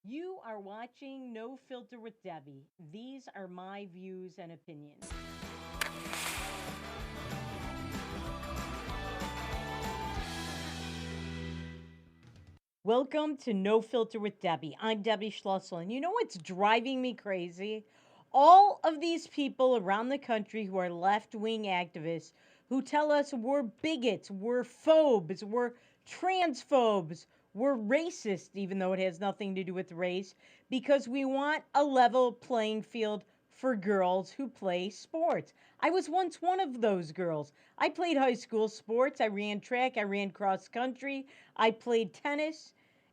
You are watching No Filter with Debbie. These are my views and opinions. Welcome to No Filter with Debbie. I'm Debbie Schlussel, and you know what's driving me crazy? All of these people around the country who are left wing activists who tell us we're bigots, we're phobes, we're transphobes, we're racist, even though it has nothing to do with race, because we want a level playing field for girls who play sports. I was once one of those girls. I played high school sports, I ran track, I ran cross country, I played tennis,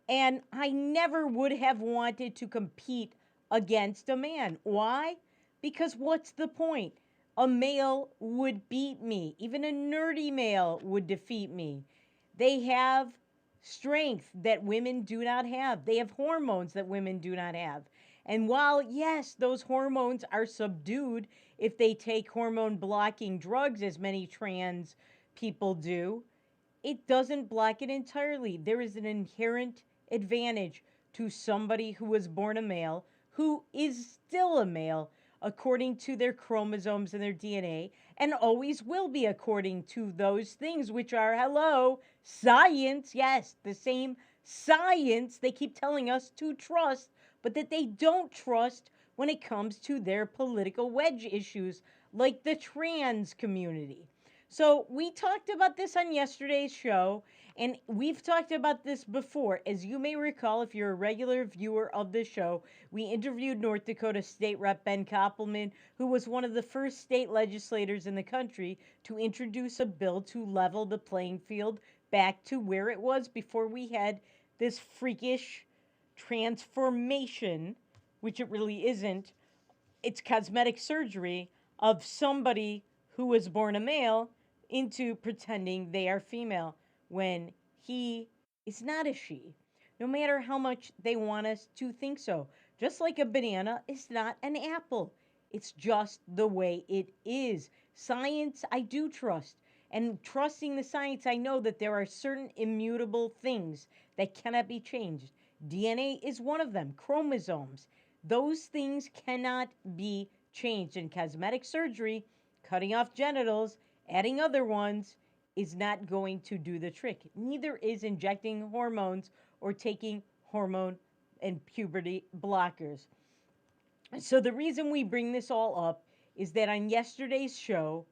and I never would have wanted to compete against a man. Why? Because what's the point? A male would beat me. Even a nerdy male would defeat me. They have strength that women do not have. They have hormones that women do not have. And while, yes, those hormones are subdued if they take hormone blocking drugs, as many trans people do, it doesn't block it entirely. There is an inherent advantage to somebody who was born a male, who is still a male according to their chromosomes and their DNA, and always will be according to those things, which are, hello, science. Yes, the same science they keep telling us to trust, but that they don't trust when it comes to their political wedge issues, like the trans community. So we talked about this on yesterday's show, and we've talked about this before. As you may recall, if you're a regular viewer of the show, we interviewed North Dakota State Rep Ben Koppelman, who was one of the first state legislators in the country to introduce a bill to level the playing field back to where it was before we had this freakish transformation, which it really isn't. It's cosmetic surgery of somebody who was born a male into pretending they are female when he is not a she, no matter how much they want us to think so. Just like a banana is not an apple, it's just the way it is. Science, I do trust. And trusting the science, I know that there are certain immutable things that cannot be changed. DNA is one of them, chromosomes. Those things cannot be changed. In cosmetic surgery, cutting off genitals, adding other ones is not going to do the trick. Neither is injecting hormones or taking hormone and puberty blockers. So, the reason we bring this all up is that on yesterday's show,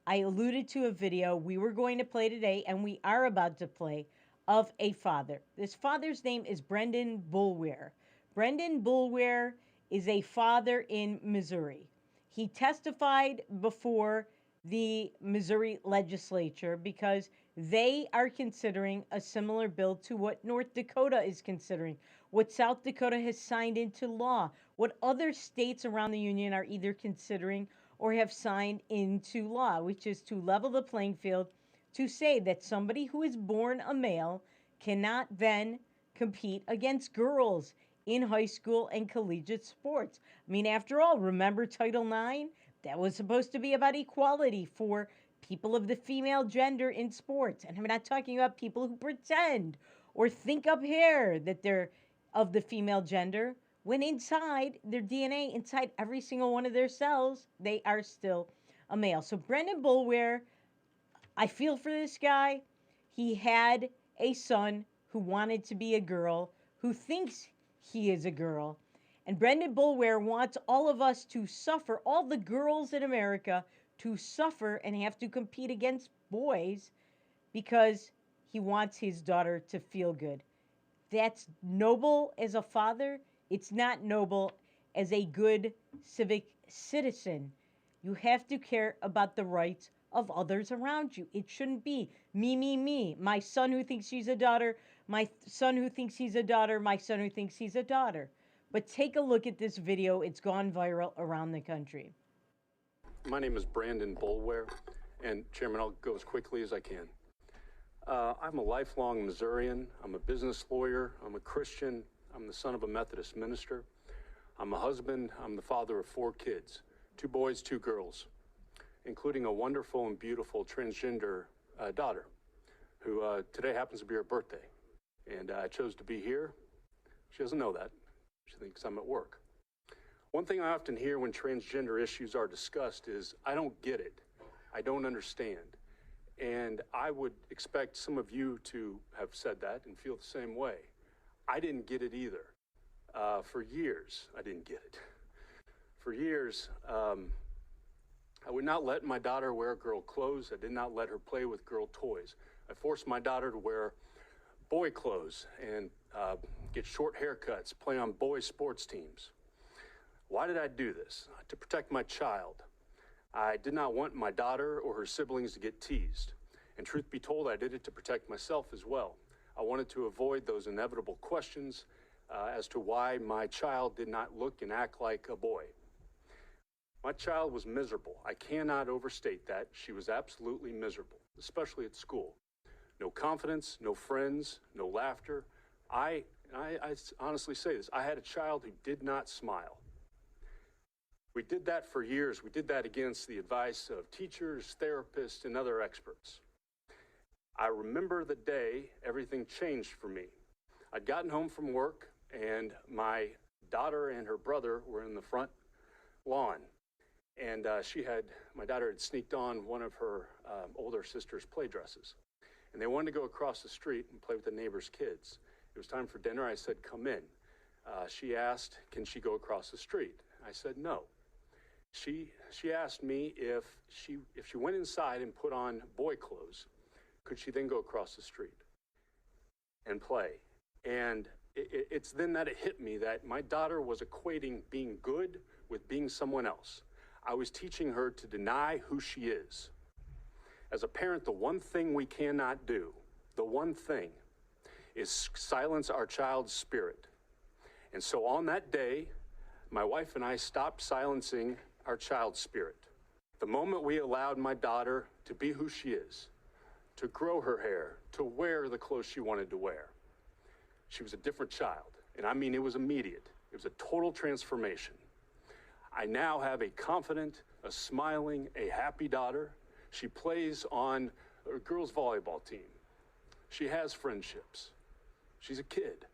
I alluded to a video we were going to play today, and we are about to play, of a father. This father's name is Brendan Boulware. Brendan Boulware is a father in Missouri. He testified before the Missouri legislature because they are considering a similar bill to what North Dakota is considering, what South Dakota has signed into law, what other states around the union are either considering or have signed into law, which is to level the playing field to say that somebody who is born a male cannot then compete against girls in high school and collegiate sports. I mean, after all, remember Title IX? That was supposed to be about equality for people of the female gender in sports. And I'm not talking about people who pretend or think up here that they're of the female gender, when inside their DNA, inside every single one of their cells, they are still a male. So Brendan Boulware, I feel for this guy. He had a son who wanted to be a girl, who thinks he is a girl. And Brendan Boulware wants all of us to suffer, all the girls in America to suffer and have to compete against boys because he wants his daughter to feel good. That's noble as a father. It's not noble as a good civic citizen. You have to care about the rights of others around you. It shouldn't be me, me, me. My son who thinks she's a daughter, my son who thinks he's a daughter, my son who thinks he's a daughter. But take a look at this video. It's gone viral around the country. My name is Brandon Boulware, and Chairman, I'll go as quickly as I can. I'm a lifelong Missourian. I'm a business lawyer. I'm a Christian. I'm the son of a Methodist minister. I'm a husband. I'm the father of 4 kids, 2 boys, 2 girls, including a wonderful and beautiful transgender daughter who today happens to be her birthday. And I chose to be here. She doesn't know that. She thinks I'm at work. One thing I often hear when transgender issues are discussed is, I don't get it. I don't understand. And I would expect some of you to have said that and feel the same way. I didn't get it either. For years, I didn't get it. For years, I would not let my daughter wear girl clothes. I did not let her play with girl toys. I forced my daughter to wear boy clothes and get short haircuts, play on boys' sports teams. Why did I do this? To protect my child. I did not want my daughter or her siblings to get teased. And truth be told, I did it to protect myself as well. I wanted to avoid those inevitable questions as to why my child did not look and act like a boy. My child was miserable. I cannot overstate that. She was absolutely miserable, especially at school. No confidence, no friends, no laughter. I honestly say this, I had a child who did not smile. We did that for years. We did that against the advice of teachers, therapists, and other experts. I remember the day everything changed for me. I'd gotten home from work, and my daughter and her brother were in the front lawn. And my daughter had sneaked on one of her older sister's play dresses. And they wanted to go across the street and play with the neighbor's kids. It was time for dinner. I said, come in. She asked, can she go across the street? I said, no. She asked me if she went inside and put on boy clothes, could she then go across the street and play? And it's then that it hit me that my daughter was equating being good with being someone else. I was teaching her to deny who she is. As a parent, the one thing we cannot do, the one thing, is silence our child's spirit. And so on that day, my wife and I stopped silencing our child's spirit. The moment we allowed my daughter to be who she is, to grow her hair, to wear the clothes she wanted to wear, she was a different child. And I mean, it was immediate. It was a total transformation. I now have a confident, a smiling, a happy daughter. She plays on a girls' volleyball team. She has friendships. She's a kid.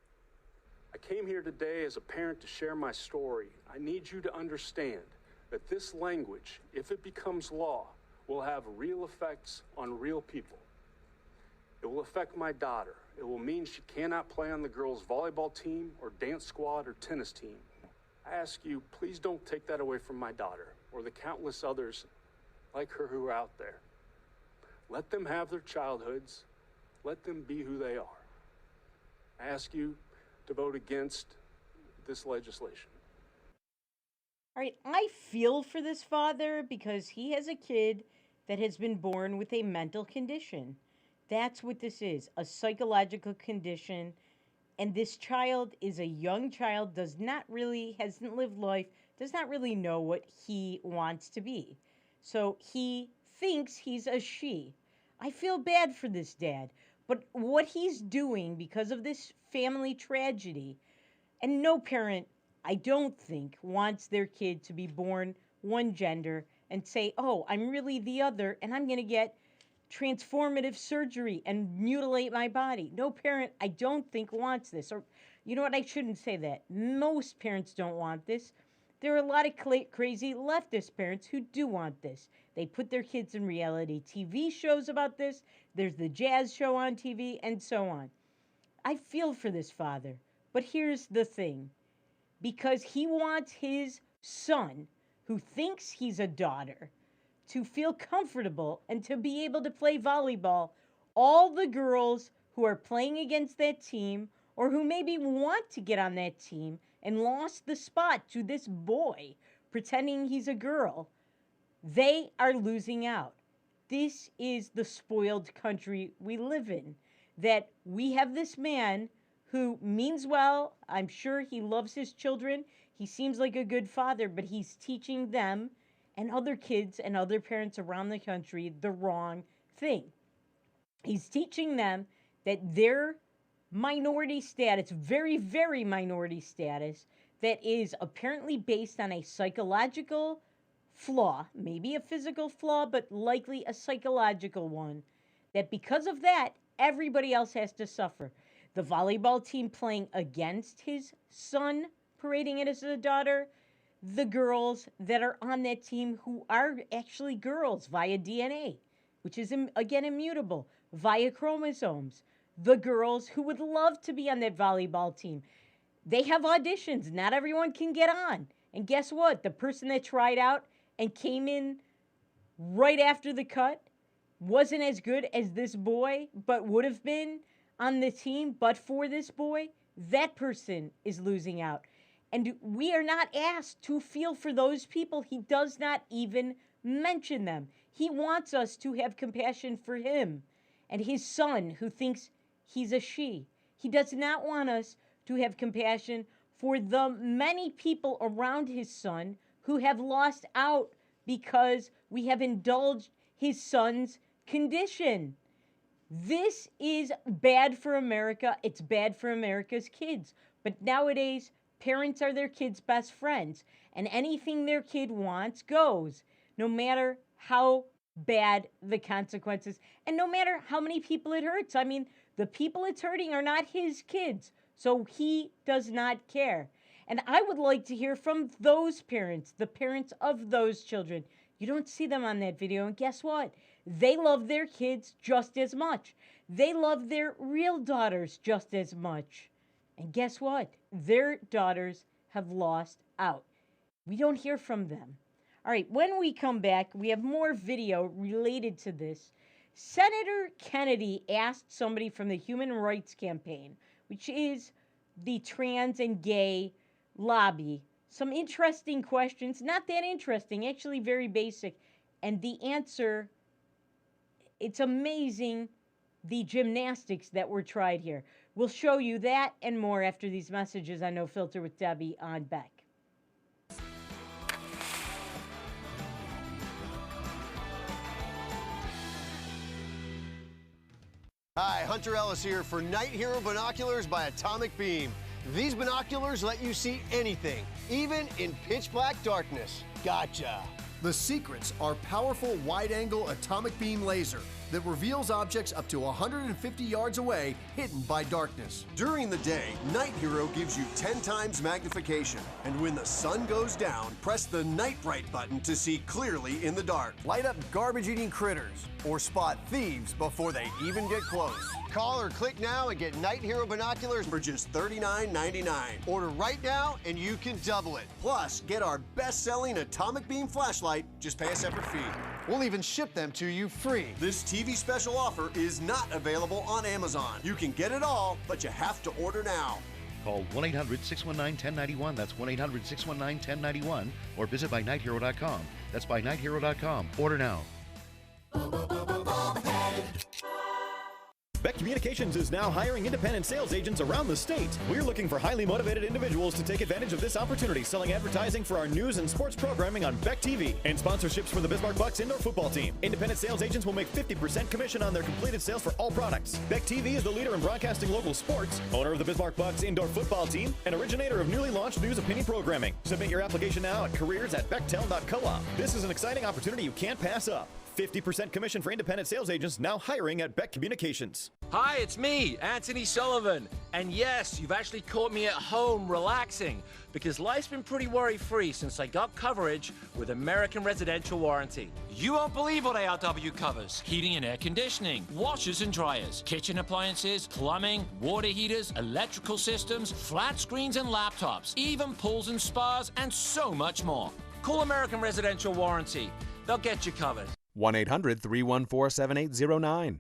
I came here today as a parent to share my story. I need you to understand that this language, if it becomes law, will have real effects on real people. It will affect my daughter. It will mean she cannot play on the girls' volleyball team or dance squad or tennis team. I ask you, please don't take that away from my daughter or the countless others like her who are out there. Let them have their childhoods. Let them be who they are. I ask you to vote against this legislation. All right, I feel for this father because he has a kid that has been born with a mental condition. That's what this is, a psychological condition. And this child is a young child, hasn't lived life, does not really know what he wants to be. So he thinks he's a she. I feel bad for this dad. But what he's doing because of this family tragedy, and no parent, I don't think, wants their kid to be born one gender and say, oh, I'm really the other, and I'm going to get transformative surgery and mutilate my body. No parent, I don't think, wants this. Or, you know what, I shouldn't say that. Most parents don't want this. There are a lot of crazy leftist parents who do want this. They put their kids in reality TV shows about this. There's the jazz show on TV, and so on. I feel for this father. But here's the thing. Because he wants his son, who thinks he's a daughter, to feel comfortable and to be able to play volleyball, all the girls who are playing against that team or who maybe want to get on that team and lost the spot to this boy pretending he's a girl, they are losing out. This is the spoiled country we live in, that we have this man who means well. I'm sure he loves his children. He seems like a good father, but he's teaching them and other kids and other parents around the country the wrong thing. He's teaching them that their minority status, very, very minority status, that is apparently based on a psychological flaw, maybe a physical flaw, but likely a psychological one, that because of that, everybody else has to suffer. The volleyball team playing against his son parading it as a daughter? The girls that are on that team who are actually girls via DNA, which is, again, immutable, via chromosomes. The girls who would love to be on that volleyball team. They have auditions. Not everyone can get on. And guess what? The person that tried out and came in right after the cut wasn't as good as this boy, but would have been on the team, but for this boy, that person is losing out. And we are not asked to feel for those people. He does not even mention them. He wants us to have compassion for him and his son who thinks he's a she. He does not want us to have compassion for the many people around his son who have lost out because we have indulged his son's condition. This is bad for America. It's bad for America's kids. But nowadays, parents are their kids' best friends, and anything their kid wants goes, no matter how bad the consequences, and no matter how many people it hurts. I mean, the people it's hurting are not his kids, so he does not care. And I would like to hear from those parents, the parents of those children. You don't see them on that video, and guess what? They love their kids just as much. They love their real daughters just as much. And guess what? Their daughters have lost out. We don't hear from them. All right, when we come back, we have more video related to this. Senator Kennedy asked somebody from the Human Rights Campaign, which is the trans and gay lobby, some interesting questions. Not that interesting, actually very basic. And the answer, it's amazing the gymnastics that were tried here. We'll show you that and more after these messages on No Filter with Debbie on Beck. Hi, Hunter Ellis here for Night Hero Binoculars by Atomic Beam. These binoculars let you see anything, even in pitch black darkness. Gotcha. The secrets are powerful wide-angle atomic beam laser that reveals objects up to 150 yards away, hidden by darkness. During the day, Night Hero gives you 10 times magnification. And when the sun goes down, press the Night Bright button to see clearly in the dark. Light up garbage-eating critters or spot thieves before they even get close. Call or click now and get Night Hero binoculars for just $39.99. Order right now and you can double it. Plus, get our best-selling Atomic Beam flashlight. Just pay a separate fee. We'll even ship them to you free. This TV special offer is not available on Amazon. You can get it all, but you have to order now. Call 1-800-619-1091. That's 1-800-619-1091. Or visit bynighthero.com. That's bynighthero.com. Order now. Beck Communications is now hiring independent sales agents around the state. We're looking for highly motivated individuals to take advantage of this opportunity, selling advertising for our news and sports programming on Beck TV and sponsorships for the Bismarck Bucks indoor football team. Independent sales agents will make 50% commission on their completed sales for all products. Beck TV is the leader in broadcasting local sports, owner of the Bismarck Bucks indoor football team, and originator of newly launched news opinion programming. Submit your application now at careers@bechtel.coop. This is an exciting opportunity you can't pass up. 50% commission for independent sales agents now hiring at Beck Communications. Hi, it's me, Anthony Sullivan. And yes, you've actually caught me at home relaxing because life's been pretty worry-free since I got coverage with American Residential Warranty. You won't believe what ARW covers. Heating and air conditioning, washers and dryers, kitchen appliances, plumbing, water heaters, electrical systems, flat screens and laptops, even pools and spas, and so much more. Call American Residential Warranty. They'll get you covered. 1-800-314-7809.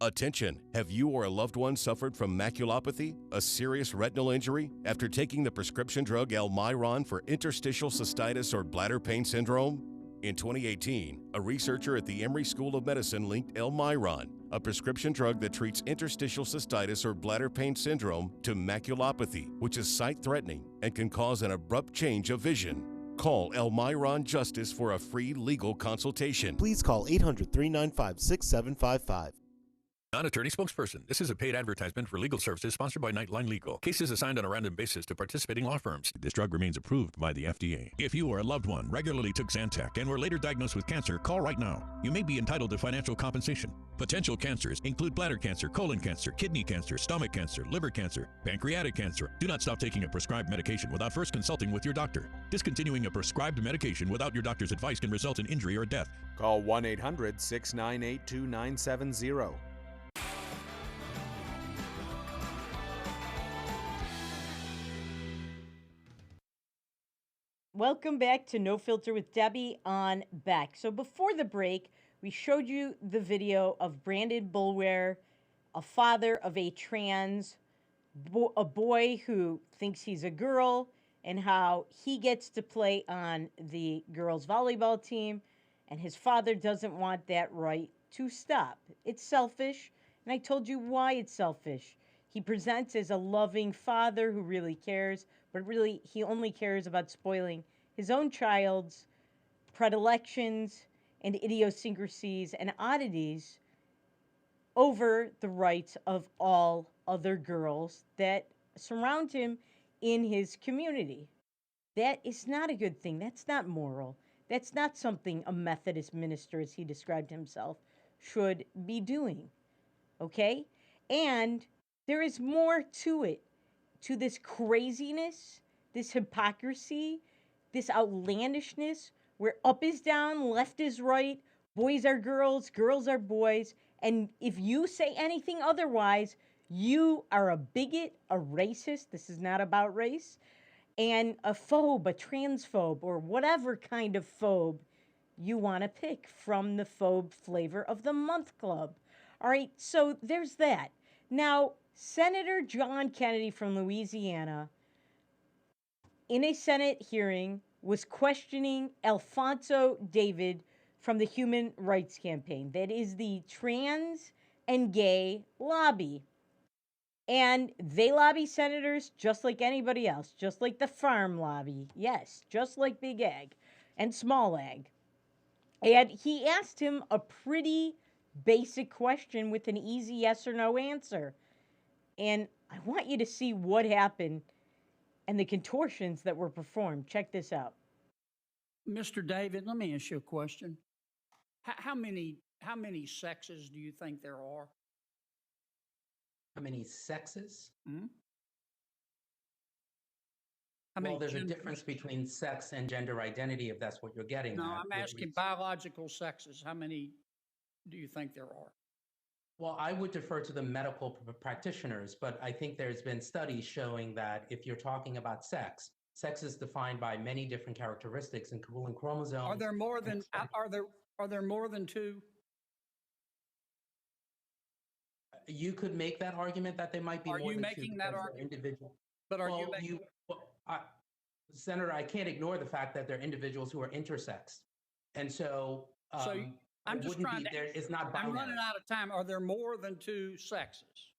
Attention! Have you or a loved one suffered from maculopathy, a serious retinal injury, after taking the prescription drug Almiron for interstitial cystitis or bladder pain syndrome? In 2018, a researcher at the Emory School of Medicine linked Almiron, a prescription drug that treats interstitial cystitis or bladder pain syndrome, to maculopathy, which is sight-threatening and can cause an abrupt change of vision. Call Almiron Justice for a free legal consultation. Please call 800-395-6755. Non-attorney spokesperson. This is a paid advertisement for legal services sponsored by Nightline Legal. Cases assigned on a random basis to participating law firms. This drug remains approved by the FDA. If you or a loved one regularly took Zantac and were later diagnosed with cancer, call right now. You may be entitled to financial compensation. Potential cancers include bladder cancer, colon cancer, kidney cancer, stomach cancer, liver cancer, pancreatic cancer. Do not stop taking a prescribed medication without first consulting with your doctor. Discontinuing a prescribed medication without your doctor's advice can result in injury or death. Call 1-800-698-2970. Welcome back to No Filter with Debbie on Beck. So before the break, we showed you the video of Brandon Bulwer, a father of a a boy who thinks he's a girl, and how he gets to play on the girls' volleyball team, and his father doesn't want that right to stop. It's selfish, and I told you why it's selfish. He presents as a loving father who really cares, but really he only cares about spoiling his own child's predilections and idiosyncrasies and oddities over the rights of all other girls that surround him in his community. That is not a good thing. That's not moral. That's not something a Methodist minister, as he described himself, should be doing. Okay? And there is more to it, to this craziness, this hypocrisy, this outlandishness, where up is down, left is right, boys are girls, girls are boys, and if you say anything otherwise, you are a bigot, a racist. This is not about race. And a phobe, a transphobe, or whatever kind of phobe you want to pick from the Phobe Flavor of the Month Club. All right, so there's that. Now, Senator John Kennedy from Louisiana, in a Senate hearing, was questioning Alfonso David from the Human Rights Campaign. That is the trans and gay lobby. And they lobby senators just like anybody else, just like the farm lobby. Yes, just like Big Ag and Small Ag. And he asked him a pretty basic question with an easy yes or no answer. And I want you to see what happened and the contortions that were performed. Check this out. Mr. David, let me ask you a question. How many sexes do you think there are? How many sexes? Hmm? Well, there's a difference between sex and gender identity, if that's what you're getting No, at. I'm asking biological sexes. How many do you think there are? Well, I would defer to the medical practitioners, but I think there's been studies showing that if you're talking about sex, sex is defined by many different characteristics, including chromosomes. Are there more than are there more than two? You could make that argument that there might be more than two. Are you making that argument? Individual. But are you making? Senator, I can't ignore the fact that there are individuals who are intersex, and so. I'm just trying to. It's not binary. I'm running out of time. Are there more than two sexes,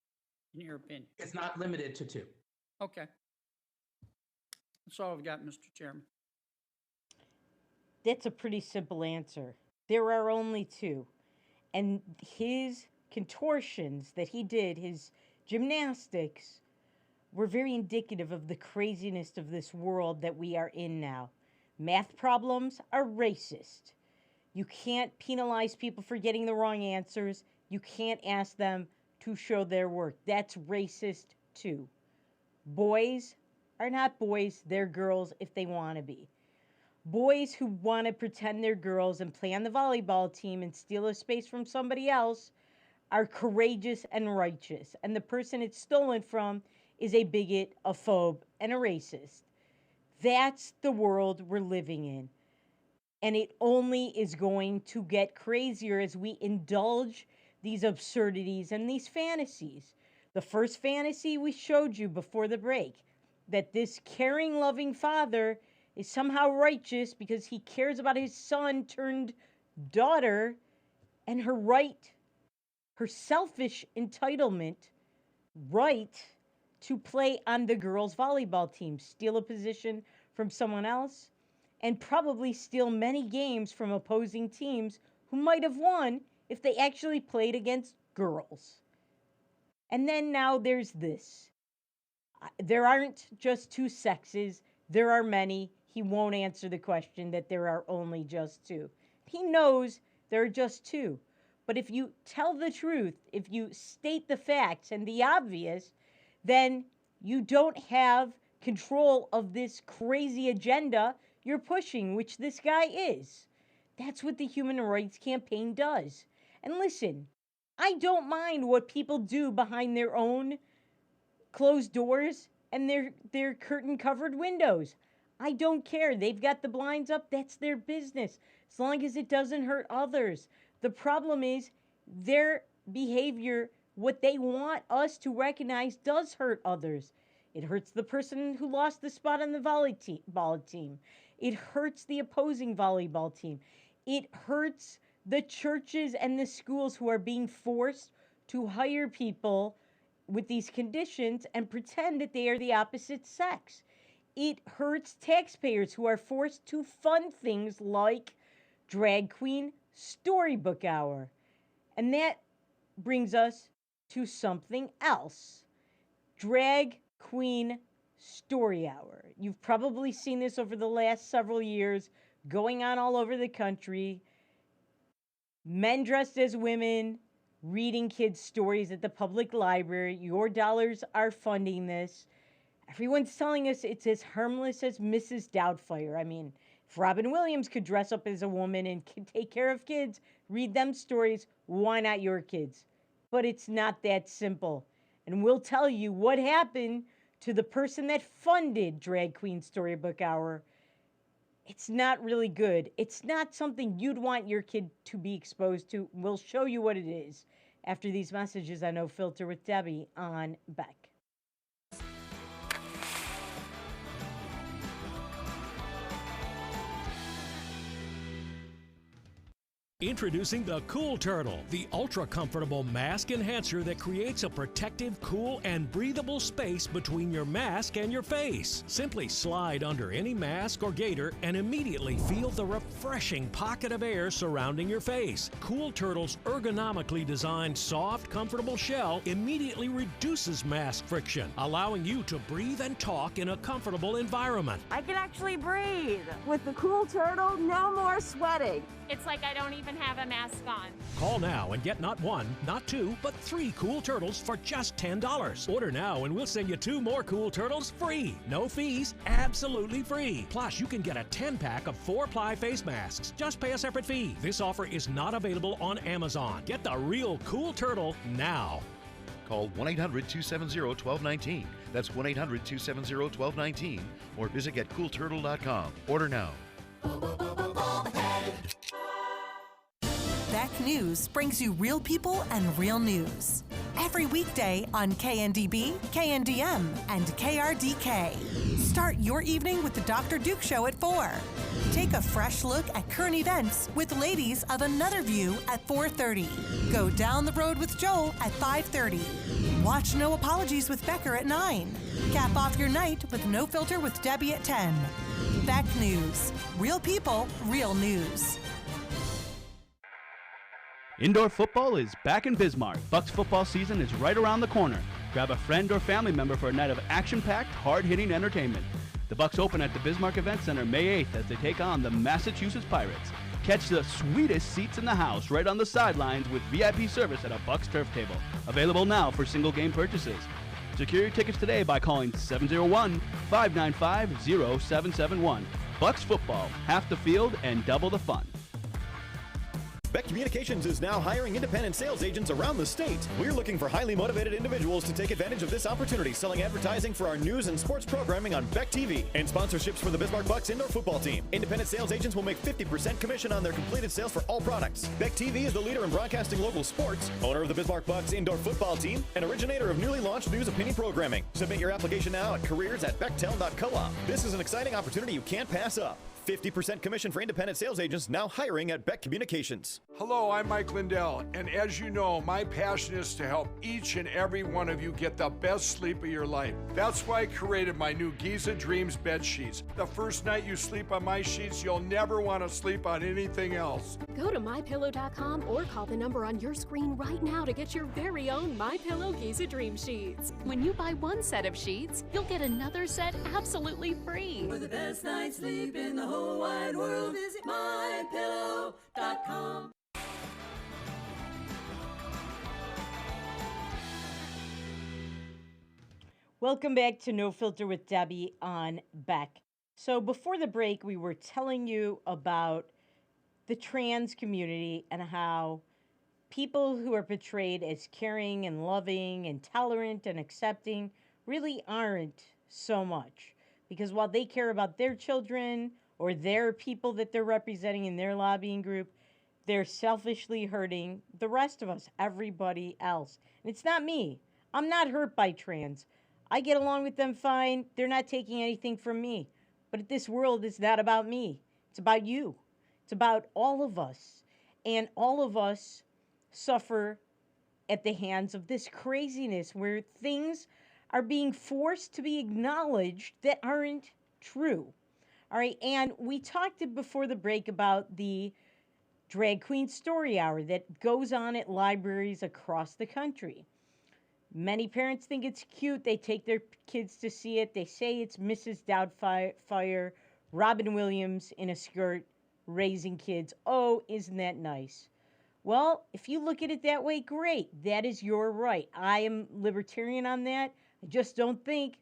in your opinion? It's not limited to two. Okay. That's all I've got, Mr. Chairman. That's a pretty simple answer. There are only two. And his contortions that he did, his gymnastics, were very indicative of the craziness of this world that we are in now. Math problems are racist. You can't penalize people for getting the wrong answers. You can't ask them to show their work. That's racist too. Boys are not boys, they're girls if they want to be. Boys who want to pretend they're girls and play on the volleyball team and steal a space from somebody else are courageous and righteous. And the person it's stolen from is a bigot, a phobe, and a racist. That's the world we're living in. And it only is going to get crazier as we indulge these absurdities and these fantasies. The first fantasy we showed you before the break, that this caring, loving father is somehow righteous because he cares about his son turned daughter and her right, her selfish entitlement right to play on the girls' volleyball team, steal a position from someone else, and probably steal many games from opposing teams who might have won if they actually played against girls. And then now there's this. There aren't just two sexes. There are many. He won't answer the question that there are only just two. He knows there are just two. But if you tell the truth, if you state the facts and the obvious, then you don't have control of this crazy agenda you're pushing, which this guy is. That's what the Human Rights Campaign does. And listen, I don't mind what people do behind their own closed doors and their curtain-covered windows. I don't care. They've got the blinds up. That's their business, as long as it doesn't hurt others. The problem is their behavior, what they want us to recognize, does hurt others. It hurts the person who lost the spot on the volleyball team. It hurts the opposing volleyball team. It hurts the churches and the schools who are being forced to hire people with these conditions and pretend that they are the opposite sex. It hurts taxpayers who are forced to fund things like Drag Queen Storybook Hour. And that brings us to something else. Drag Queen Story Hour. You've probably seen this over the last several years, going on all over the country. Men dressed as women, reading kids' stories at the public library. Your dollars are funding this. Everyone's telling us it's as harmless as Mrs. Doubtfire. I mean, if Robin Williams could dress up as a woman and take care of kids, read them stories, why not your kids? But it's not that simple. And we'll tell you what happened to the person that funded Drag Queen Storybook Hour. It's not really good. It's not something you'd want your kid to be exposed to. We'll show you what it is after these messages on No Filter with Debbie on Beck. Introducing the Cool Turtle, the ultra-comfortable mask enhancer that creates a protective, cool, and breathable space between your mask and your face. Simply slide under any mask or gaiter and immediately feel the refreshing pocket of air surrounding your face. Cool Turtle's ergonomically designed, soft, comfortable shell immediately reduces mask friction, allowing you to breathe and talk in a comfortable environment. I can actually breathe. With the Cool Turtle, no more sweating. It's like I don't even have a mask on. Call now and get not one, not two, but 3 Cool Turtles for just $10. Order now and we'll send you 2 more Cool Turtles free. No fees, absolutely free. Plus, you can get a 10-pack of 4-ply face masks. Just pay a separate fee. This offer is not available on Amazon. Get the real Cool Turtle now. Call 1-800-270-1219. That's 1-800-270-1219. Or visit getcoolturtle.com. Order now. Beck News brings you real people and real news. Every weekday on KNDB, KNDM, and KRDK. Start your evening with the Dr. Duke Show at 4. Take a fresh look at current events with Ladies of Another View at 4:30. Go down the road with Joel at 5:30. Watch No Apologies with Becker at 9. Cap off your night with No Filter with Debbie at 10. Beck News. Real people, real news. Indoor football is back in Bismarck. Bucks football season is right around the corner. Grab a friend or family member for a night of action-packed, hard-hitting entertainment. The Bucks open at the Bismarck Event Center May 8th as they take on the Massachusetts Pirates. Catch the sweetest seats in the house right on the sidelines with VIP service at a Bucks turf table. Available now for single-game purchases. Secure your tickets today by calling 701-595-0771. Bucks football, half the field and double the fun. Beck Communications is now hiring independent sales agents around the state. We're looking for highly motivated individuals to take advantage of this opportunity, selling advertising for our news and sports programming on Beck TV and sponsorships for the Bismarck Bucks indoor football team. Independent sales agents will make 50% commission on their completed sales for all products. Beck TV is the leader in broadcasting local sports, owner of the Bismarck Bucks indoor football team, and originator of newly launched news opinion programming. Submit your application now at careers@bechtel.coop. This is an exciting opportunity you can't pass up. 50% commission for independent sales agents now hiring at Beck Communications. Hello, I'm Mike Lindell, and as you know, my passion is to help each and every one of you get the best sleep of your life. That's why I created my new Giza Dreams bed sheets. The first night you sleep on my sheets, you'll never want to sleep on anything else. Go to MyPillow.com or call the number on your screen right now to get your very own MyPillow Giza Dream Sheets. When you buy one set of sheets, you'll get another set absolutely free. For the best night's sleep in the whole wide world, visit MyPillow.com. Welcome back to No Filter with Debbie on Beck. So before the break, we were telling you about the trans community and how people who are portrayed as caring and loving and tolerant and accepting really aren't so much. Because while they care about their children or their people that they're representing in their lobbying group, they're selfishly hurting the rest of us, everybody else. And it's not me. I'm not hurt by trans. I get along with them fine. They're not taking anything from me. But this world is not about me. It's about you. It's about all of us. And all of us suffer at the hands of this craziness where things are being forced to be acknowledged that aren't true. All right, and we talked before the break about the Drag Queen Story Hour that goes on at libraries across the country. Many parents think it's cute. They take their kids to see it. They say it's Mrs. Doubtfire, Robin Williams in a skirt, raising kids. Oh, isn't that nice? Well, if you look at it that way, great. That is your right. I am libertarian on that. I just don't think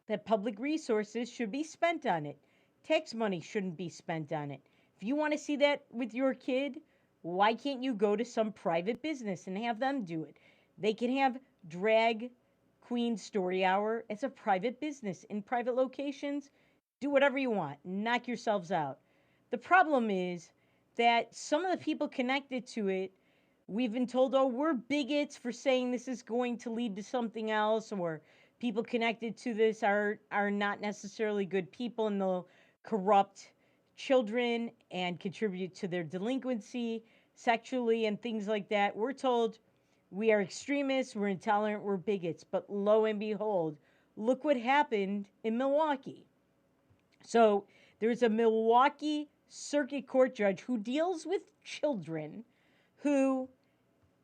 that public resources should be spent on it. Tax money shouldn't be spent on it. If you want to see that with your kid, why can't you go to some private business and have them do it? They can have Drag Queen Story Hour as a private business in private locations. Do whatever you want. Knock yourselves out. The problem is that some of the people connected to it, we've been told, oh, we're bigots for saying this is going to lead to something else, or people connected to this are not necessarily good people and they'll corrupt children and contribute to their delinquency sexually and things like that. We're told we are extremists, we're intolerant, we're bigots. But lo and behold, look what happened in Milwaukee. So there's a Milwaukee Circuit Court judge who deals with children who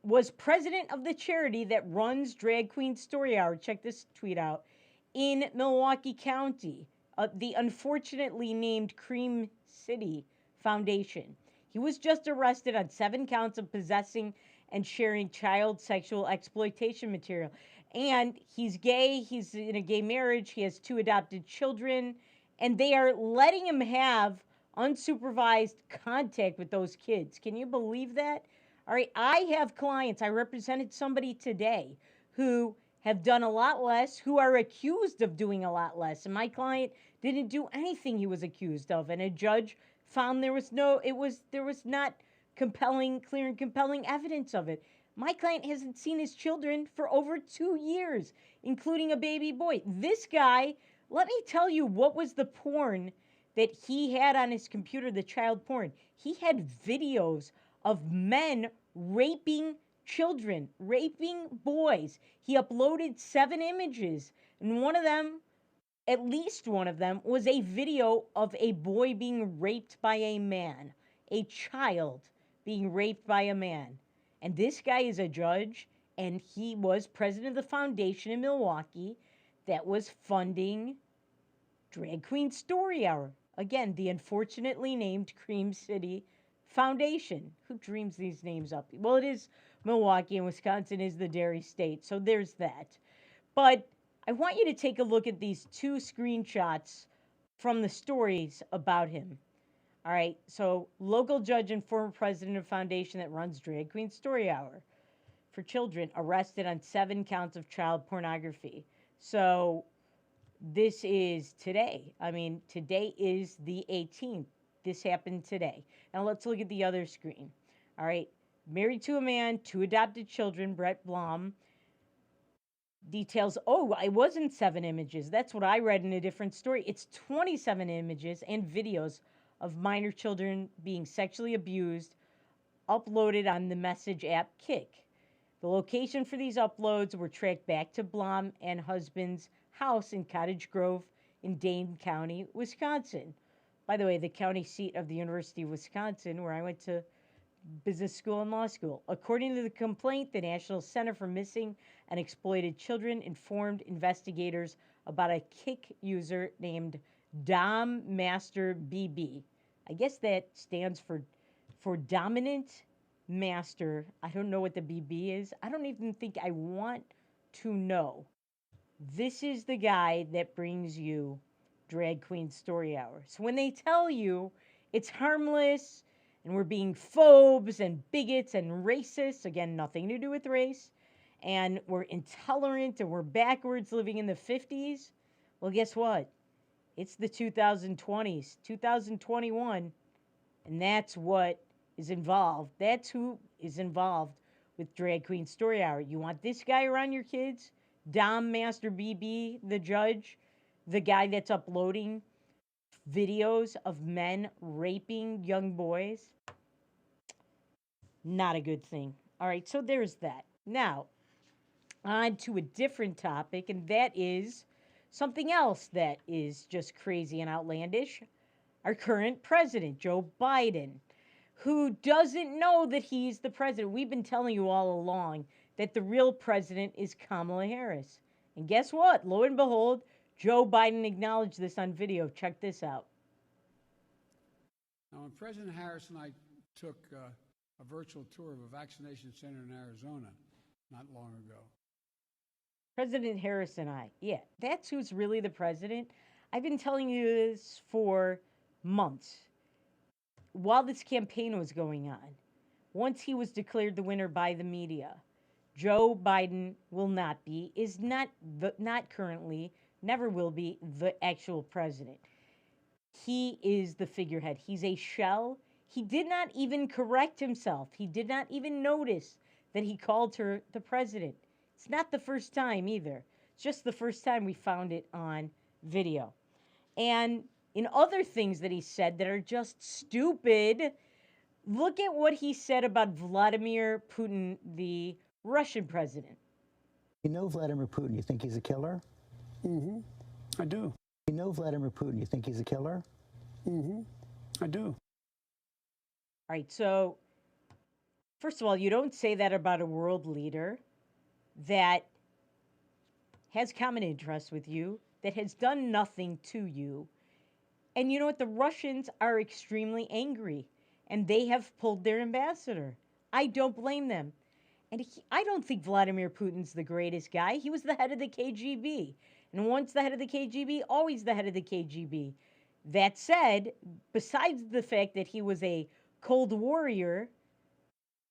was president of the charity that runs Drag Queen Story Hour. Check this tweet out. In Milwaukee County, the unfortunately named Cream City Foundation. He was just arrested on 7 counts of possessing and sharing child sexual exploitation material. And he's gay, he's in a gay marriage, he has 2 adopted children, and they are letting him have unsupervised contact with those kids. Can you believe that? All right, I have clients, I represented somebody today who have done a lot less, who are accused of doing a lot less. And my client didn't do anything he was accused of. And a judge found there was not clear and compelling evidence of it. My client hasn't seen his children for over 2 years, including a baby boy. This guy, let me tell you what was the porn that he had on his computer, the child porn. He had videos of men raping children, raping boys. He uploaded 7 images, and one of them, at least one of them, was a video of a boy being raped by a man, a child being raped by a man. And this guy is a judge, and he was president of the foundation in Milwaukee that was funding Drag Queen Story Hour. Again, the unfortunately named Cream City Foundation. Who dreams these names up? Well, it is Milwaukee, and Wisconsin is the dairy state, so there's that. But I want you to take a look at these 2 screenshots from the stories about him. All right, so local judge and former president of foundation that runs Drag Queen Story Hour for children arrested on 7 counts of child pornography. So this is today. I mean, today is the 18th. This happened today. Now let's look at the other screen. All right, married to a man, 2 adopted children, Brett Blom. Details, oh, it wasn't 7 images. That's what I read in a different story. It's 27 images and videos of minor children being sexually abused uploaded on the message app Kik. The location for these uploads were tracked back to Blom and husband's house in Cottage Grove in Dane County, Wisconsin. By the way, the county seat of the University of Wisconsin, where I went to business school and law school. According to the complaint, the National Center for Missing and Exploited Children informed investigators about a Kik user named Dom Master BB. I guess that stands for dominant master. I don't know what the BB is. I don't even think I want to know. This is the guy that brings you Drag Queen Story Hour. So when they tell you it's harmless and we're being phobes and bigots and racists, again, nothing to do with race, and we're intolerant and we're backwards living in the 50s, well, guess what? It's the 2020s, 2021, and that's what is involved. That's who is involved with Drag Queen Story Hour. You want this guy around your kids? Dom Master BB, the judge, the guy that's uploading videos of men raping young boys? Not a good thing. All right, so there's that. Now, on to a different topic, and that is something else that is just crazy and outlandish. Our current president, Joe Biden, who doesn't know that he's the president. We've been telling you all along that the real president is Kamala Harris. And guess what? Lo and behold, Joe Biden acknowledged this on video. Check this out. Now, when President Harris and I took a virtual tour of a vaccination center in Arizona not long ago. President Harris and I. Yeah, that's who's really the president. I've been telling you this for months. While this campaign was going on, once he was declared the winner by the media, Joe Biden will not be, is not currently, never will be the actual president. He is the figurehead. He's a shell. He did not even correct himself. He did not even notice that he called her the president. It's not the first time either. It's just the first time we found it on video. And in other things that he said that are just stupid, look at what he said about Vladimir Putin, the Russian president. You know Vladimir Putin, you think he's a killer? Mm-hmm. I do. You know Vladimir Putin, you think he's a killer? Mm-hmm. I do. All right, so first of all, you don't say that about a world leader that has common interests with you, that has done nothing to you. And you know what? The Russians are extremely angry, and they have pulled their ambassador. I don't blame them. And I don't think Vladimir Putin's the greatest guy. He was the head of the KGB. And once the head of the KGB, always the head of the KGB. That said, besides the fact that he was a Cold Warrior,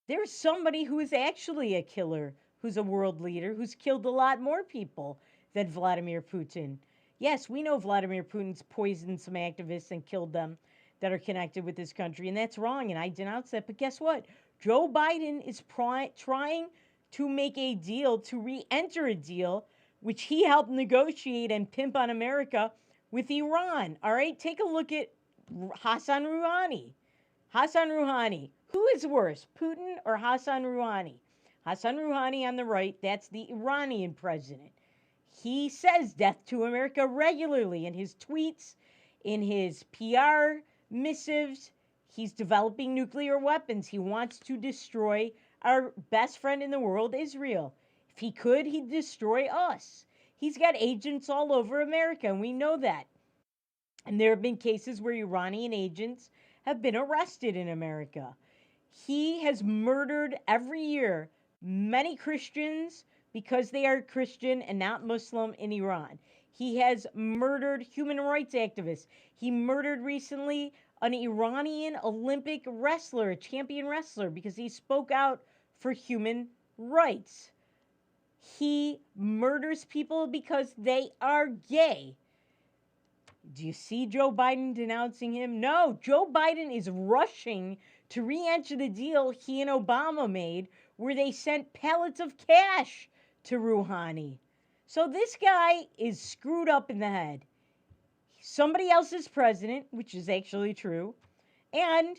there's somebody who is actually a killer, who's a world leader, who's killed a lot more people than Vladimir Putin. Yes, we know Vladimir Putin's poisoned some activists and killed them that are connected with this country, and that's wrong, and I denounce that. But guess what? Joe Biden is trying to make a deal, to re-enter a deal, which he helped negotiate and pimp on America with Iran. All right, take a look at Hassan Rouhani. Hassan Rouhani. Who is worse, Putin or Hassan Rouhani? Hassan Rouhani on the right, that's the Iranian president. He says death to America regularly in his tweets, in his PR missives. He's developing nuclear weapons. He wants to destroy our best friend in the world, Israel. If he could, he'd destroy us. He's got agents all over America, and we know that. And there have been cases where Iranian agents have been arrested in America. He has murdered every year many Christians because they are Christian and not Muslim in Iran. He has murdered human rights activists. He murdered recently an Iranian Olympic wrestler, a champion wrestler, because he spoke out for human rights. He murders people because they are gay. Do you see Joe Biden denouncing him? No, Joe Biden is rushing to re-enter the deal he and Obama made where they sent pallets of cash to Rouhani. So this guy is screwed up in the head. somebody else is president, which is actually true, and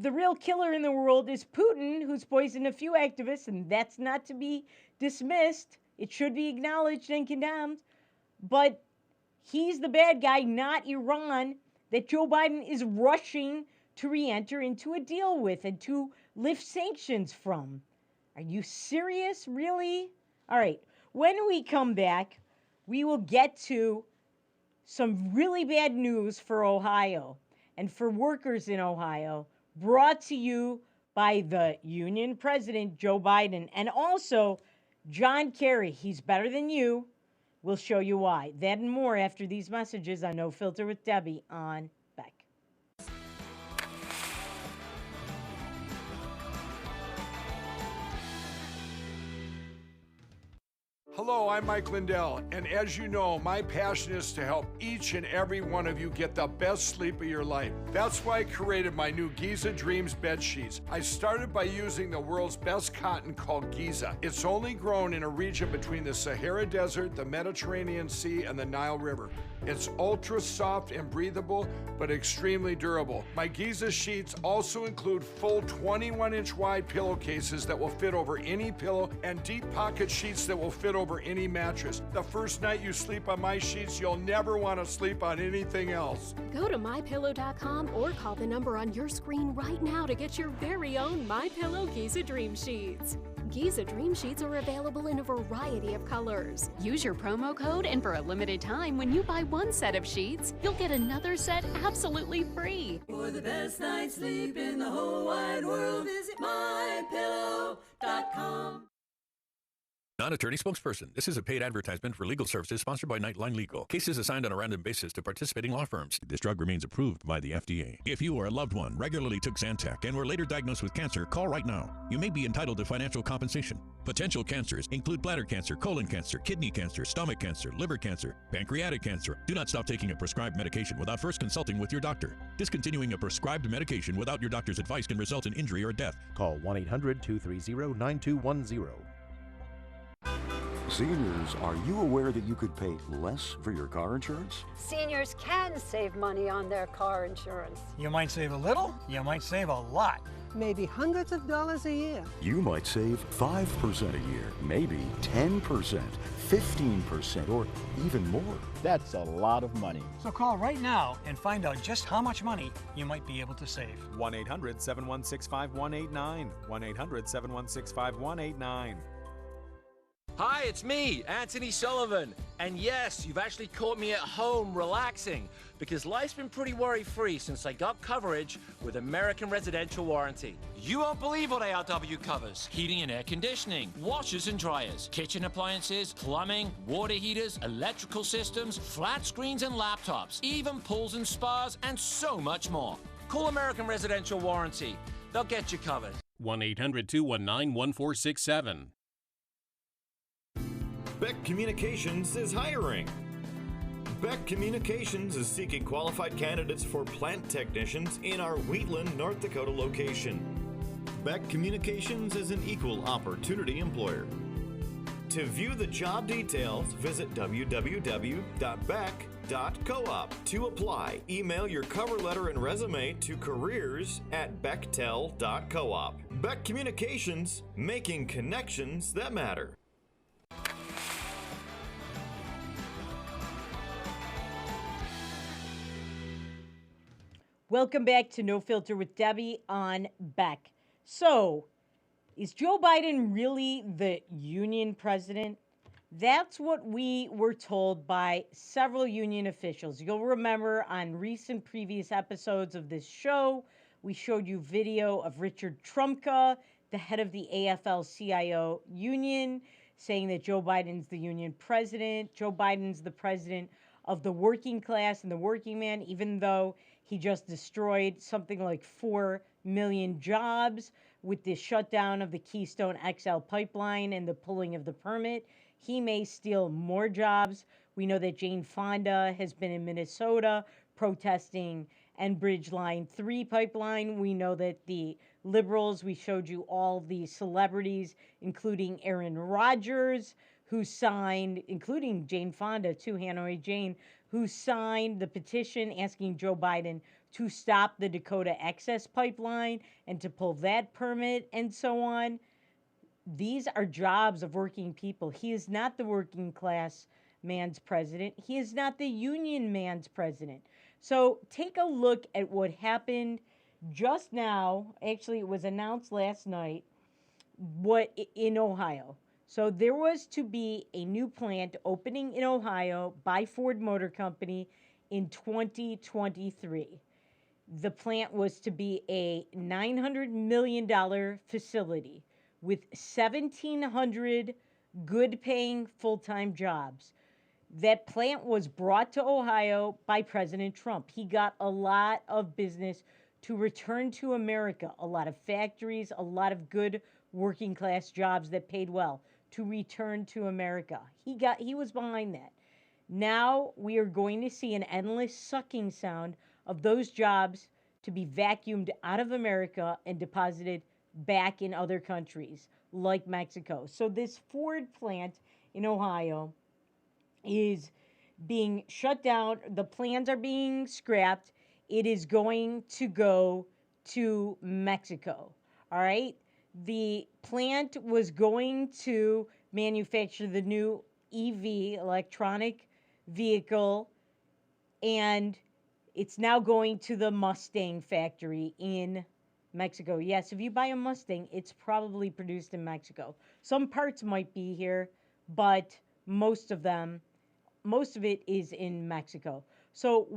the real killer in the world is Putin, who's poisoned a few activists, and that's not to be dismissed. It should be acknowledged and condemned. But he's the bad guy, not Iran, that Joe Biden is rushing to re-enter into a deal with and to lift sanctions from. Are you serious? Really? All right. When we come back, we will get to some really bad news for Ohio and for workers in Ohio, brought to you by the union president, Joe Biden, and also John Kerry. He's better than you. We'll show you why. That and more after these messages on No Filter with Debbie on Beck. Hello, I'm Mike Lindell, and as you know, my passion is to help each and every one of you get the best sleep of your life. That's why I created my new Giza Dreams bed sheets. I started by using the world's best cotton called Giza. It's only grown in a region between the Sahara Desert, the Mediterranean Sea, and the Nile River. It's ultra soft and breathable, but extremely durable. My Giza sheets also include full 21-inch wide pillowcases that will fit over any pillow and deep pocket sheets that will fit over any mattress. The first night you sleep on my sheets, you'll never want to sleep on anything else. Go to mypillow.com or call the number on your screen right now to get your very own MyPillow Giza Dream Sheets. Giza Dream Sheets are available in a variety of colors. Use your promo code, and for a limited time, when you buy one set of sheets, you'll get another set absolutely free. For the best night's sleep in the whole wide world, visit mypillow.com. Non-attorney spokesperson. This is a paid advertisement for legal services sponsored by Nightline Legal. Cases assigned on a random basis to participating law firms. This drug remains approved by the FDA. If you or a loved one regularly took Zantac and were later diagnosed with cancer, call right now. You may be entitled to financial compensation. Potential cancers include bladder cancer, colon cancer, kidney cancer, stomach cancer, liver cancer, pancreatic cancer. Do not stop taking a prescribed medication without first consulting with your doctor. Discontinuing a prescribed medication without your doctor's advice can result in injury or death. Call 1-800-230-9210. Seniors, are you aware that you could pay less for your car insurance? Seniors can save money on their car insurance. You might save a little, you might save a lot. Maybe hundreds of dollars a year. You might save 5% a year, maybe 10%, 15%, or even more. That's a lot of money. So call right now and find out just how much money you might be able to save. 1-800-716-5189. 1-800-716-5189. Hi, it's me, Anthony Sullivan. And yes, you've actually caught me at home relaxing because life's been pretty worry-free since I got coverage with American Residential Warranty. You won't believe what ARW covers. Heating and air conditioning, washers and dryers, kitchen appliances, plumbing, water heaters, electrical systems, flat screens and laptops, even pools and spas, and so much more. Call American Residential Warranty. They'll get you covered. 1-800-219-1467. Beck Communications is hiring. Beck Communications is seeking qualified candidates for plant technicians in our Wheatland, North Dakota location. Beck Communications is an equal opportunity employer. To view the job details, visit www.beck.coop. To apply, email your cover letter and resume to careers@bechtel.coop. Beck Communications, making connections that matter. Welcome back to No Filter with Debbie on Beck. So, is Joe Biden really the union president? That's what we were told by several union officials. You'll remember on recent previous episodes of this show, we showed you video of Richard Trumka, the head of the AFL-CIO union, saying that Joe Biden's the union president. Joe Biden's the president of the working class and the working man, even though he just destroyed something like 4 million jobs with the shutdown of the Keystone XL pipeline and the pulling of the permit. He may steal more jobs. We know that Jane Fonda has been in Minnesota protesting Enbridge Line 3 pipeline. We know that the liberals, we showed you all the celebrities, including Aaron Rodgers, who signed, including Jane Fonda, too, Hanoi Jane, who signed the petition asking Joe Biden to stop the Dakota Access Pipeline and to pull that permit and so on. These are jobs of working people. He is not the working class man's president. He is not the union man's president. So take a look at what happened just now. Actually, it was announced last night in Ohio. So there was to be a new plant opening in Ohio by Ford Motor Company in 2023. The plant was to be a $900 million facility with 1,700 good-paying full-time jobs. That plant was brought to Ohio by President Trump. He got a lot of business to return to America, a lot of factories, a lot of good working-class jobs that paid well to return to America. He was behind that. Now we are going to see an endless sucking sound of those jobs to be vacuumed out of America and deposited back in other countries like Mexico. So this Ford plant in Ohio is being shut down. The plans are being scrapped. It is going to go to Mexico. All right? The plant was going to manufacture the new EV, electronic vehicle, and it's now going to the Mustang factory in Mexico. Yes, if you buy a Mustang, it's probably produced in Mexico. Some parts might be here, but most of it is in Mexico. So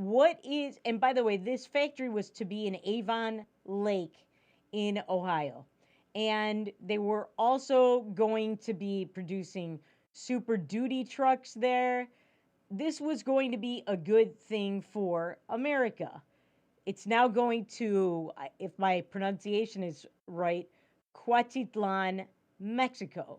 and by the way, this factory was to be in Avon Lake in Ohio. And they were also going to be producing Super Duty trucks there. This was going to be a good thing for America. It's now going to, if my pronunciation is right, Cuautitlan, Mexico.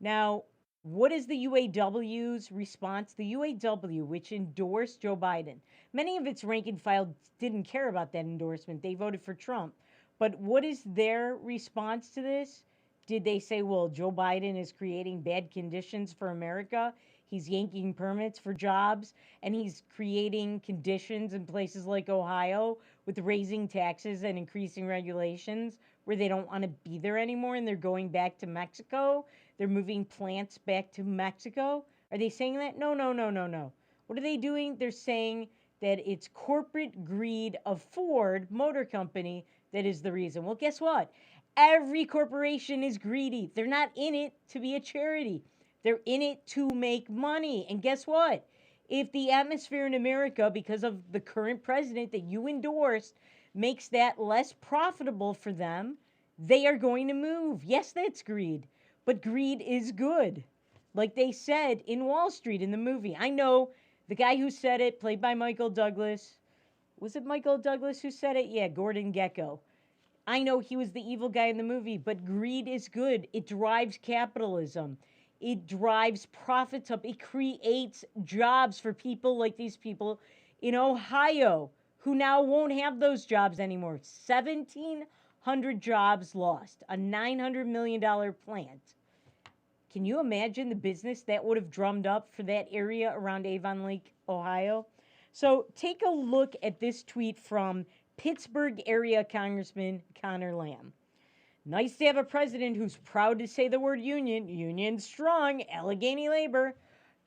Now, what is the UAW's response? The UAW, which endorsed Joe Biden, many of its rank and file didn't care about that endorsement. They voted for Trump. But what is their response to this? Did they say, well, Joe Biden is creating bad conditions for America? He's yanking permits for jobs, and he's creating conditions in places like Ohio with raising taxes and increasing regulations where they don't want to be there anymore and they're going back to Mexico? They're moving plants back to Mexico? Are they saying that? No. What are they doing? They're saying that it's corporate greed of Ford Motor Company that is the reason. Well, guess what? Every corporation is greedy. They're not in it to be a charity. They're in it to make money. And guess what? If the atmosphere in America, because of the current president that you endorsed, makes that less profitable for them, they are going to move. Yes, that's greed. But greed is good. Like they said in Wall Street in the movie. I know the guy who said it, played by Michael Douglas. Was it Michael Douglas who said it? Yeah, Gordon Gekko. I know he was the evil guy in the movie, but greed is good. It drives capitalism. It drives profits up. It creates jobs for people like these people in Ohio who now won't have those jobs anymore. 1,700 jobs lost. A $900 million plant. Can you imagine the business that would have drummed up for that area around Avon Lake, Ohio? So take a look at this tweet from Pittsburgh area Congressman Connor Lamb. Nice to have a president who's proud to say the word union. Union strong, Allegheny labor.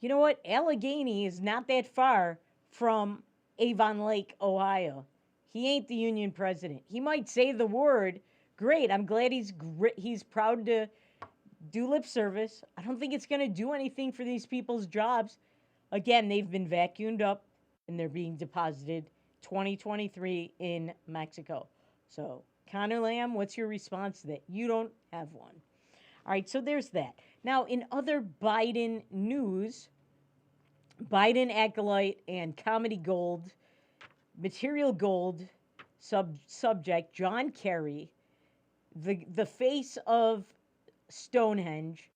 You know what? Allegheny is not that far from Avon Lake, Ohio. He ain't the union president. He might say the word. Great. I'm glad he's proud to do lip service. I don't think it's going to do anything for these people's jobs. Again, they've been vacuumed up and they're being deposited 2023 in Mexico. So, Connor Lamb, what's your response to that? You don't have one. All right, so there's that. Now, in other Biden news, Biden acolyte and comedy gold, material gold subject, John Kerry, the face of Stonehenge,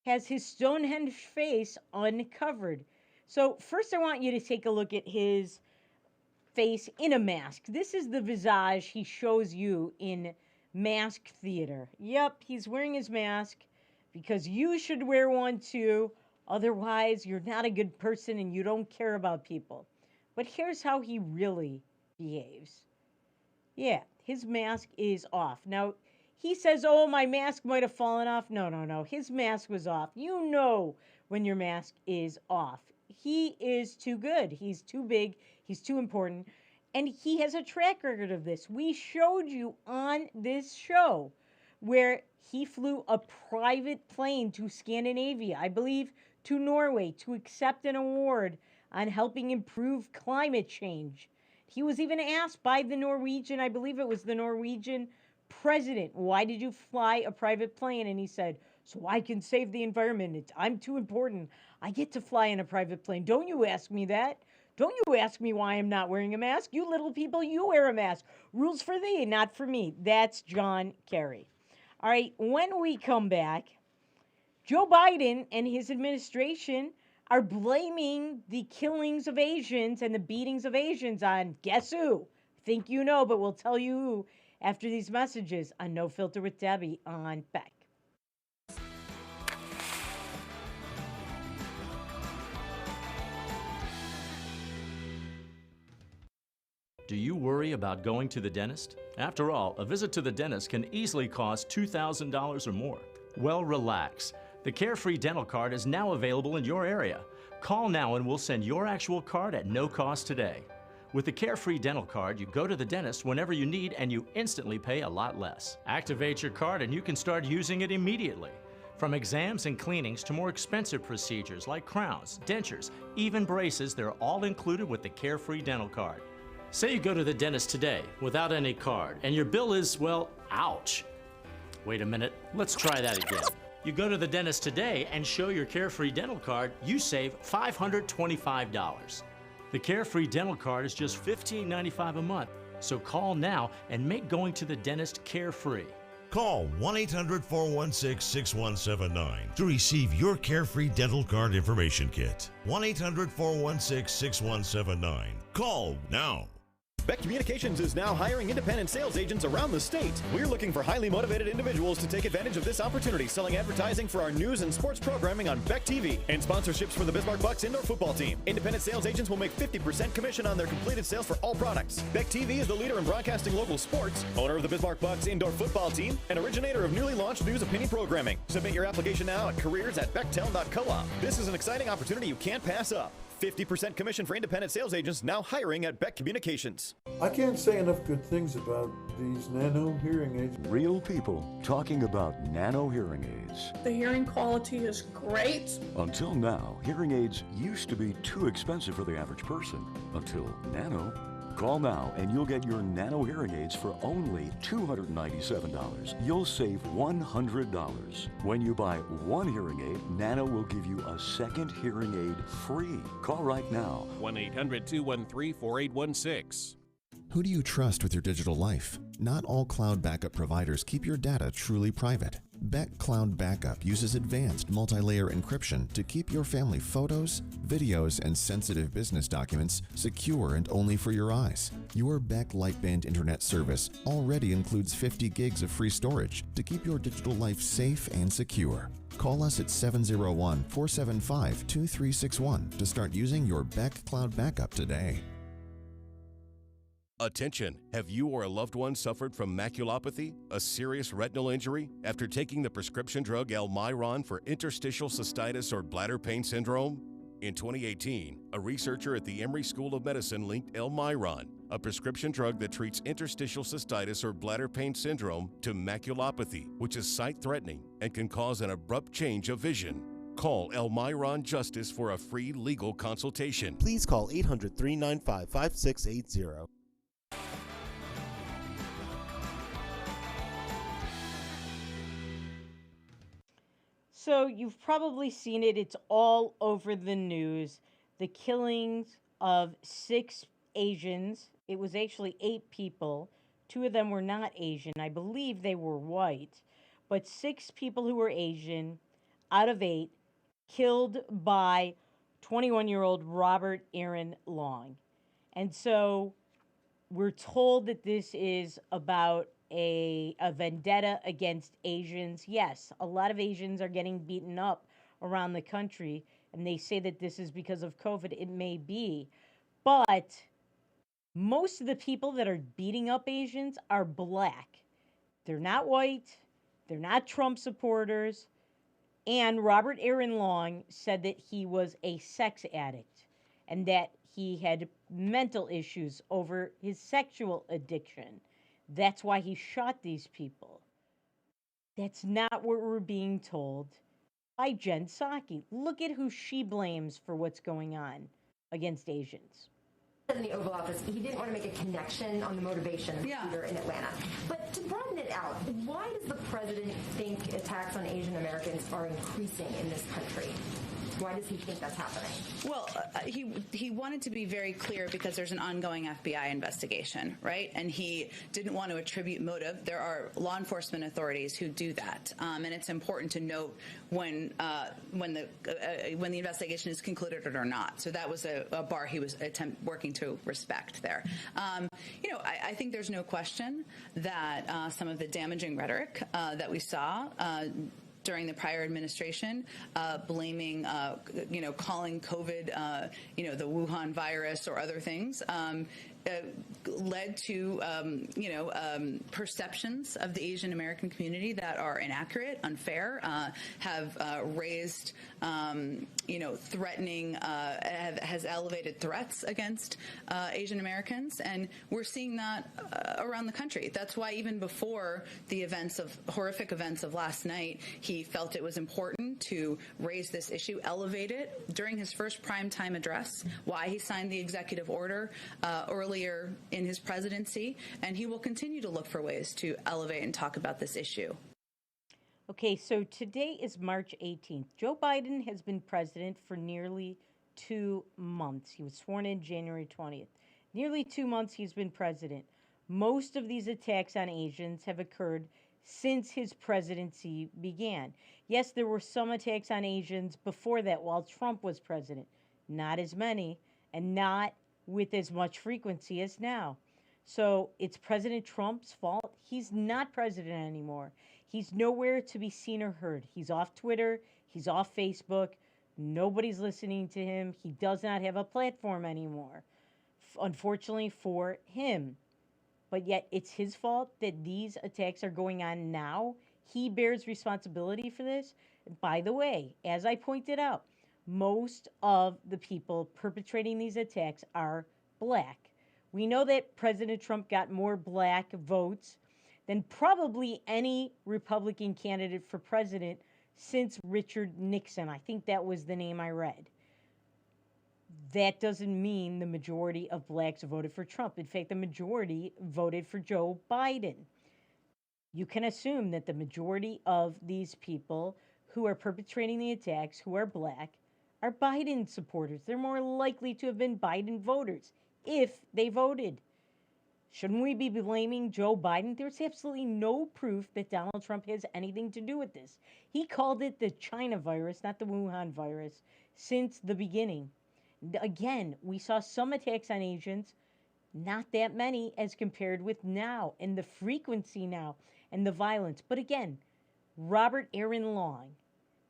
has his Stonehenge face uncovered. So first I want you to take a look at his face in a mask. This is the visage he shows you in mask theater. Yep, he's wearing his mask. If because you should wear one too. Otherwise, you're not a good person and you don't care about people. But here's how he really behaves. Yeah, his mask is off. Now, he says, oh, my mask might have fallen off. No, no, no. His mask was off. You know when your mask is off. He is too good. He's too big. He's too important. And he has a track record of this. We showed you on this show where he flew a private plane to Scandinavia, I believe to Norway, to accept an award on helping improve climate change. He was even asked by the Norwegian, I believe it was the Norwegian president, why did you fly a private plane? And he said, so I can save the environment. I'm too important. I get to fly in a private plane. Don't you ask me that. Don't you ask me why I'm not wearing a mask. You little people, you wear a mask. Rules for thee, not for me. That's John Kerry. All right, when we come back, Joe Biden and his administration are blaming the killings of Asians and the beatings of Asians on guess who? Think you know, but we'll tell you who after these messages on No Filter with Debbie on Beck. Do you worry about going to the dentist? After all, a visit to the dentist can easily cost $2,000 or more. Well, relax. The Carefree Dental Card is now available in your area. Call now and we'll send your actual card at no cost today. With the Carefree Dental Card, you go to the dentist whenever you need and you instantly pay a lot less. Activate your card and you can start using it immediately. From exams and cleanings to more expensive procedures like crowns, dentures, even braces, they're all included with the Carefree Dental Card. Say you go to the dentist today without any card and your bill is, well, ouch. Wait a minute, let's try that again. You go to the dentist today and show your Carefree Dental Card, you save $525. The Carefree Dental Card is just $15.95 a month, so call now and make going to the dentist carefree. Call 1-800-416-6179 to receive your Carefree Dental Card information kit. 1-800-416-6179. Call now. Beck Communications is now hiring independent sales agents around the state. We're looking for highly motivated individuals to take advantage of this opportunity, selling advertising for our news and sports programming on Beck TV and sponsorships for the Bismarck Bucks indoor football team. Independent sales agents will make 50% commission on their completed sales for all products. Beck TV is the leader in broadcasting local sports, owner of the Bismarck Bucks indoor football team, and originator of newly launched news opinion programming. Submit your application now at careers@bechtel.coop. This is an exciting opportunity you can't pass up. 50% commission for independent sales agents now hiring at Beck Communications. I can't say enough good things about these nano hearing aids. Real people talking about nano hearing aids. The hearing quality is great. Until now, hearing aids used to be too expensive for the average person. Until nano. Call now and you'll get your nano hearing aids for only $297. You'll save $100. When you buy one hearing aid, Nano will give you a second hearing aid free. Call right now. 1-800-213-4816. Who do you trust with your digital life? Not all cloud backup providers keep your data truly private. Beck Cloud Backup uses advanced multi-layer encryption to keep your family photos, videos, and sensitive business documents secure and only for your eyes. Your Beck Lightband Internet service already includes 50 gigs of free storage to keep your digital life safe and secure. Call us at 701-475-2361 to start using your Beck Cloud Backup today. Attention! Have you or a loved one suffered from maculopathy, a serious retinal injury, after taking the prescription drug Elmiron for interstitial cystitis or bladder pain syndrome? In 2018, a researcher at the Emory School of Medicine linked Elmiron, a prescription drug that treats interstitial cystitis or bladder pain syndrome, to maculopathy, which is sight-threatening and can cause an abrupt change of vision. Call Elmiron Justice for a free legal consultation. Please call 800-395-5680. So you've probably seen it. It's all over the news. The killings of 6 Asians. It was actually 8 people. 2 of them were not Asian. I believe they were white. But 6 people who were Asian out of 8 killed by 21-year-old Robert Aaron Long. And so we're told that this is about a vendetta against Asians. Yes, a lot of Asians are getting beaten up around the country, and they say that this is because of COVID. It may be, but most of the people that are beating up Asians are black. They're not white. They're not Trump supporters. And Robert Aaron Long said that he was a sex addict and that he had mental issues over his sexual addiction. That's why he shot these people. That's not what we're being told by Jen Psaki. Look at who she blames for what's going on against Asians. In the Oval Office, he didn't want to make a connection on the motivation of the shooter in Atlanta. But to broaden it out, why does the president think attacks on Asian Americans are increasing in this country? Why does he think that's happening? Well, he wanted to be very clear because there's an ongoing FBI investigation, right? And he didn't want to attribute motive. There are law enforcement authorities who do that, and it's important to note when the investigation is concluded or not. So that was a bar he was working to respect there. I think there's no question that some of the damaging rhetoric that we saw during the prior administration, blaming, calling COVID, the Wuhan virus or other things, led to, perceptions of the Asian American community that are inaccurate, unfair, have raised, threatening, has elevated threats against Asian Americans. And we're seeing that around the country. That's why even before the horrific events of last night, he felt it was important to raise this issue, elevate it during his first primetime address, why he signed the executive order earlier in his presidency, and he will continue to look for ways to elevate and talk about this issue. Okay, so today is March 18th. Joe Biden has been president for nearly 2 months. He was sworn in January 20th. Nearly 2 months he's been president. Most of these attacks on Asians have occurred since his presidency began. Yes, there were some attacks on Asians before that while Trump was president. Not as many, and not with as much frequency as now. So it's President Trump's fault. He's not president anymore. He's nowhere to be seen or heard. He's off Twitter. He's off Facebook. Nobody's listening to him. He does not have a platform anymore, unfortunately for him. But yet it's his fault that these attacks are going on now. He bears responsibility for this. By the way, as I pointed out, most of the people perpetrating these attacks are black. We know that President Trump got more black votes than probably any Republican candidate for president since Richard Nixon. I think that was the name I read. That doesn't mean the majority of blacks voted for Trump. In fact, the majority voted for Joe Biden. You can assume that the majority of these people who are perpetrating the attacks, who are black, are Biden supporters. They're more likely to have been Biden voters if they voted. Shouldn't we be blaming Joe Biden? There's absolutely no proof that Donald Trump has anything to do with this. He called it the China virus, not the Wuhan virus, since the beginning. Again, we saw some attacks on Asians, not that many as compared with now, and the frequency now, and the violence. But again, Robert Aaron Long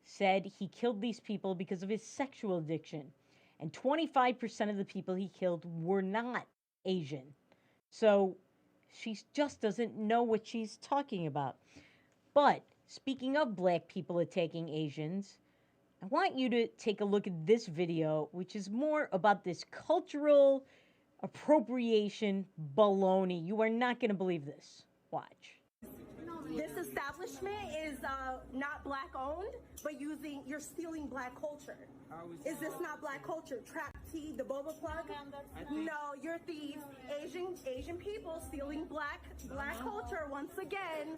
said he killed these people because of his sexual addiction. And 25% of the people he killed were not Asian. So she just doesn't know what she's talking about. But speaking of black people attacking Asians, I want you to take a look at this video, which is more about this cultural appropriation baloney. You are not going to believe this. Watch. This establishment is not black owned, but you're stealing black culture. Is this not black culture? Trap tea, the boba plug? No, you're thieves. Asian people stealing black culture once again.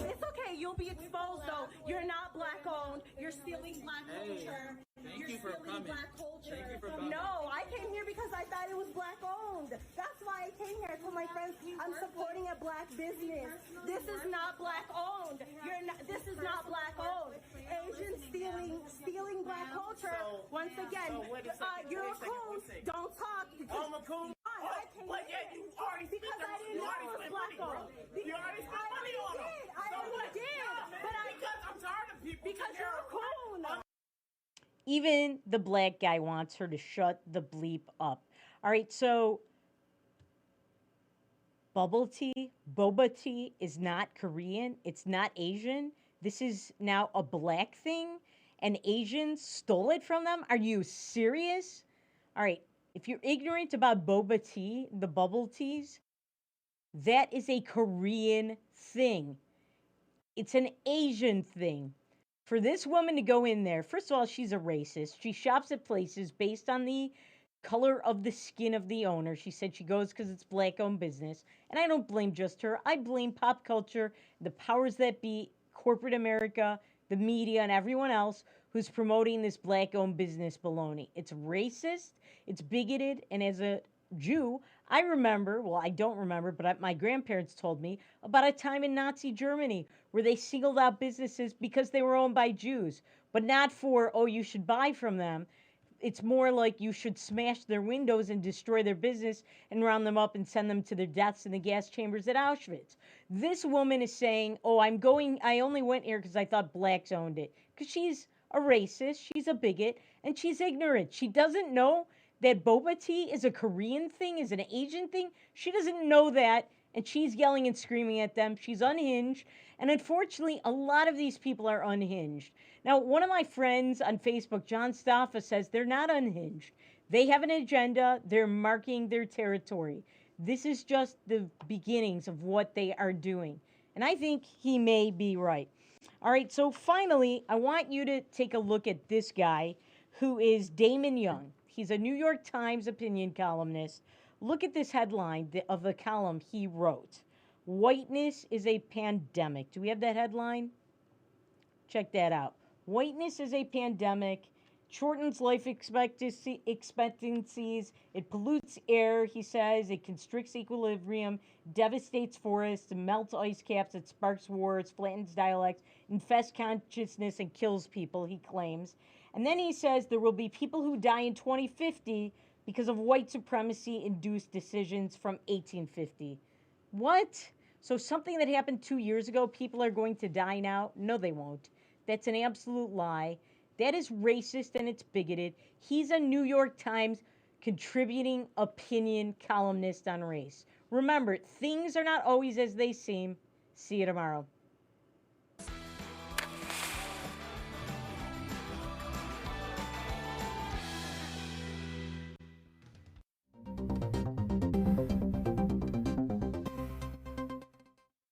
It's okay, you'll be exposed though. You're not black owned. You're stealing black culture. You're stealing black culture. No, I came here because I thought it was black owned. That's why I came here. I told my friends I'm supporting a black business. This is not black owned. This is not black owned. Asians stealing black culture. Once again, you're a coon. Don't talk. I came here because I didn't know it was black owned. Even the black guy wants her to shut the bleep up. All right, so bubble tea, boba tea is not Korean. It's not Asian. This is now a black thing, and Asians stole it from them. Are you serious? All right, if you're ignorant about boba tea, the bubble teas, that is a Korean thing. It's an Asian thing. For this woman to go in there, first of all, she's a racist. She shops at places based on the color of the skin of the owner. She said she goes because it's black owned business. And I don't blame just her. I blame pop culture, the powers that be, corporate America, the media, and everyone else who's promoting this black owned business baloney. It's racist, it's bigoted, and as a Jew, I remember, well, I don't remember, but my grandparents told me about a time in Nazi Germany where they singled out businesses because they were owned by Jews, but not for, oh, you should buy from them. It's more like you should smash their windows and destroy their business and round them up and send them to their deaths in the gas chambers at Auschwitz. This woman is saying, oh, I only went here because I thought blacks owned it. Because she's a racist, she's a bigot, and she's ignorant. She doesn't know that boba tea is a Korean thing, is an Asian thing. She doesn't know that, and she's yelling and screaming at them. She's unhinged, and unfortunately, a lot of these people are unhinged. Now, one of my friends on Facebook, John Staffa, says they're not unhinged. They have an agenda. They're marking their territory. This is just the beginnings of what they are doing, and I think he may be right. All right, so finally, I want you to take a look at this guy who is Damon Young. He's a New York Times opinion columnist. Look at this headline of the column he wrote. Whiteness is a pandemic. Do we have that headline? Check that out. Whiteness is a pandemic. Shortens life expectancies. It pollutes air, he says. It constricts equilibrium, devastates forests, melts ice caps. It sparks wars, flattens dialects, infests consciousness, and kills people, he claims. And then he says there will be people who die in 2050 because of white supremacy-induced decisions from 1850. What? So something that happened 2 years ago, people are going to die now? No, they won't. That's an absolute lie. That is racist and it's bigoted. He's a New York Times contributing opinion columnist on race. Remember, things are not always as they seem. See you tomorrow.